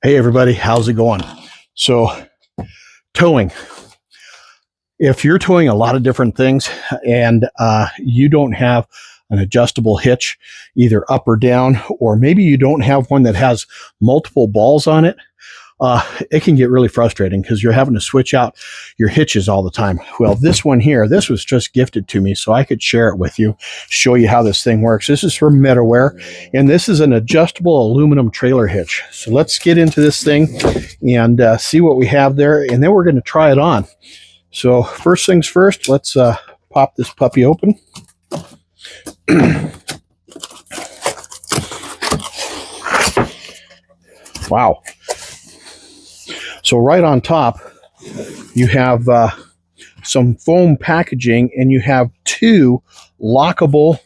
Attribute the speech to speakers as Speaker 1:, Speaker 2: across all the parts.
Speaker 1: Hey everybody, how's it going? So, towing. If you're towing a lot of different things and you don't have an adjustable hitch, either up or down, or maybe you don't have one that has multiple balls on it, it can get really frustrating because you're having to switch out your hitches all the time. Well, this one here, this was just gifted to me so I could share it with you, show you how this thing works. This is from Metoware, and this is an adjustable aluminum trailer hitch. So let's get into this thing and see what we have there, and then we're going to try it on. So first things first, let's pop this puppy open. Wow. So right on top, you have some foam packaging, and you have two lockable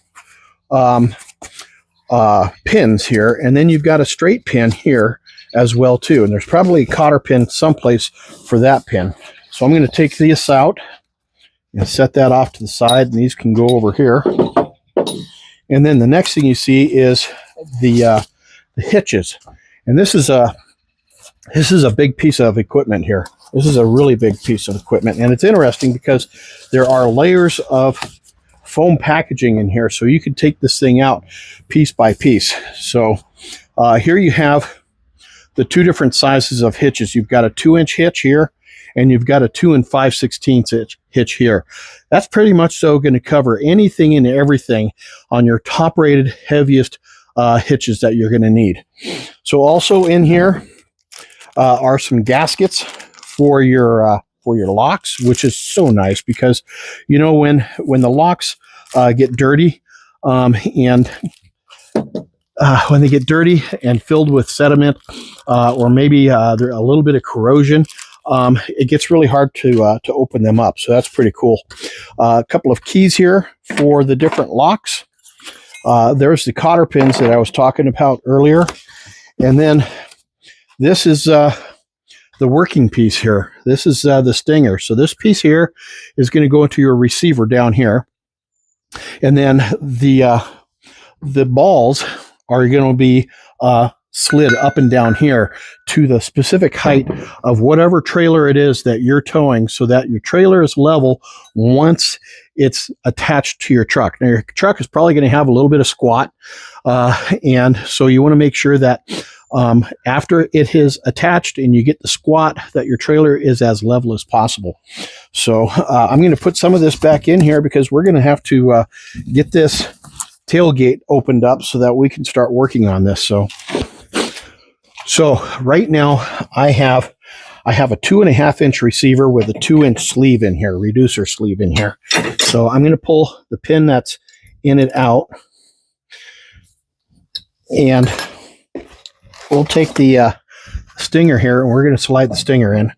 Speaker 1: pins here, and then you've got a straight pin here as well too. And there's probably a cotter pin someplace for that pin. So I'm going to take this out and set that off to the side, and these can go over here. And then the next thing you see is the hitches, and this is a big piece of equipment here. This is a really big piece of equipment, and it's interesting because there are layers of foam packaging in here, so you can take this thing out piece by piece. So here you have the two different sizes of hitches. You've got a 2-inch hitch here, and you've got a 2 5/16 inch hitch here. That's pretty much so going to cover anything and everything on your top-rated, heaviest hitches that you're going to need. So also in here are some gaskets for your locks, which is so nice because, you know, when the locks get dirty and when they get dirty and filled with sediment, or maybe there's a little bit of corrosion, it gets really hard to open them up. So that's pretty cool. A couple of keys here for the different locks. There's the cotter pins that I was talking about earlier, and then this is the working piece here. This is the stinger. So this piece here is going to go into your receiver down here. And then the balls are going to be slid up and down here to the specific height of whatever trailer it is that you're towing, so that your trailer is level once it's attached to your truck. Now, your truck is probably going to have a little bit of squat, and so you want to make sure that after it is attached and you get the squat, that your trailer is as level as possible. So I'm going to put some of this back in here because we're going to have to get this tailgate opened up so that we can start working on this. So right now I have a 2.5-inch receiver with a 2-inch sleeve in here, reducer sleeve in here. So I'm going to pull the pin that's in it out, and we'll take the stinger here, and we're going to slide the stinger in.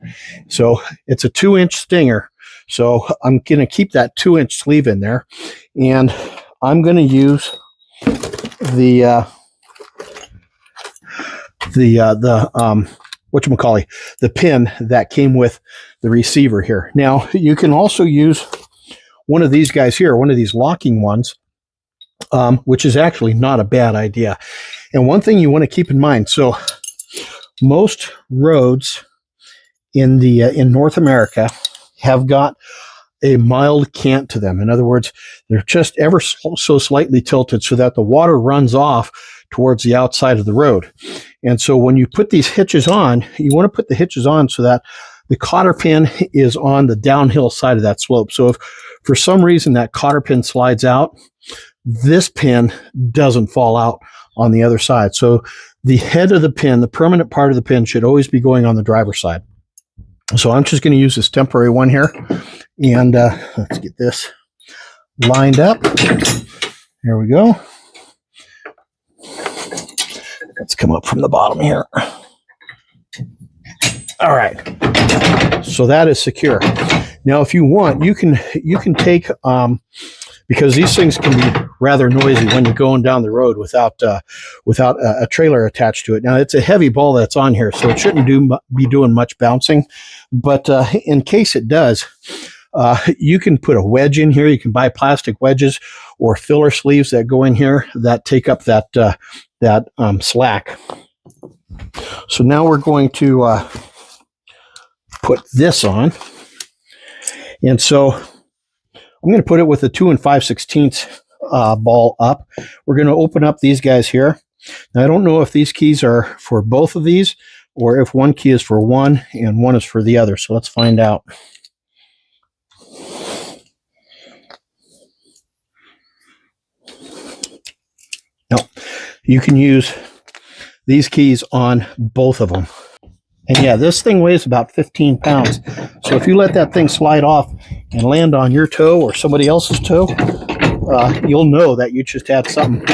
Speaker 1: So it's a 2-inch stinger. So I'm going to keep that 2-inch sleeve in there, and I'm going to use the pin that came with the receiver here. Now you can also use one of these guys here, one of these locking ones, which is actually not a bad idea. And one thing you want to keep in mind, so most roads in North America have got a mild cant to them. In other words, they're just ever so slightly tilted so that the water runs off towards the outside of the road. And so when you put these hitches on, you want to put the hitches on so that the cotter pin is on the downhill side of that slope. So if for some reason that cotter pin slides out, this pin doesn't fall out on the other side. So the head of the pin, the permanent part of the pin, should always be going on the driver's side. So I'm just going to use this temporary one here, and let's get this lined up. There we go. Let's come up from the bottom here. All right. So that is secure. Now, if you want, you can take because these things can be rather noisy when you're going down the road without a trailer attached to it. Now, it's a heavy ball that's on here, so it shouldn't be doing much bouncing. But in case it does, you can put a wedge in here. You can buy plastic wedges or filler sleeves that go in here that take up that slack. So now we're going to put this on. And so I'm going to put it with a 2 5/16 ball up. We're going to open up these guys here. Now, I don't know if these keys are for both of these or if one key is for one and one is for the other. So let's find out. No, you can use these keys on both of them. And yeah, this thing weighs about 15 pounds. So if you let that thing slide off and land on your toe or somebody else's toe, you'll know that you just had something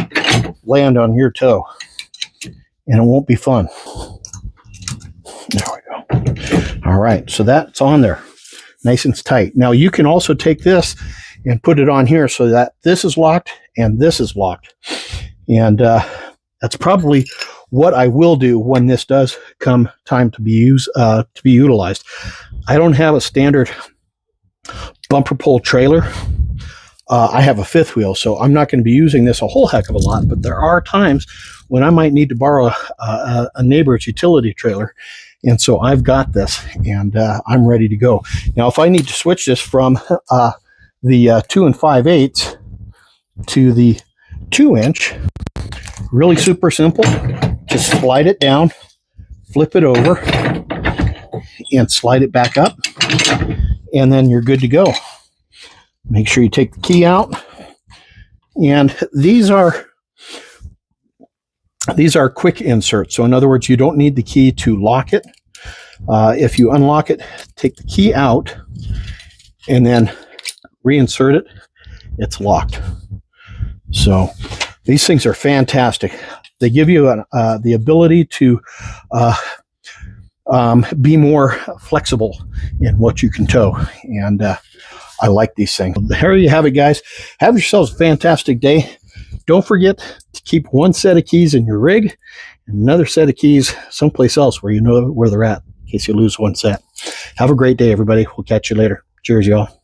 Speaker 1: land on your toe. And it won't be fun. There we go. All right, so that's on there. Nice and tight. Now you can also take this and put it on here so that this is locked and this is locked. And that's probably what I will do when this does come time to be utilized. I don't have a standard bumper pull trailer. I have a fifth wheel, so I'm not going to be using this a whole heck of a lot, but there are times when I might need to borrow a neighbor's utility trailer. And so I've got this, and I'm ready to go. Now, if I need to switch this from the 2 5/8 to the 2-inch, really super simple. Just slide it down, flip it over, and slide it back up, and then you're good to go. Make sure you take the key out. And these are quick inserts. So in other words, you don't need the key to lock it. If you unlock it, take the key out and then reinsert it, it's locked. So these things are fantastic. They give you the ability to be more flexible in what you can tow. And I like these things. There you have it, guys. Have yourselves a fantastic day. Don't forget to keep one set of keys in your rig and another set of keys someplace else where you know where they're at in case you lose one set. Have a great day, everybody. We'll catch you later. Cheers, y'all.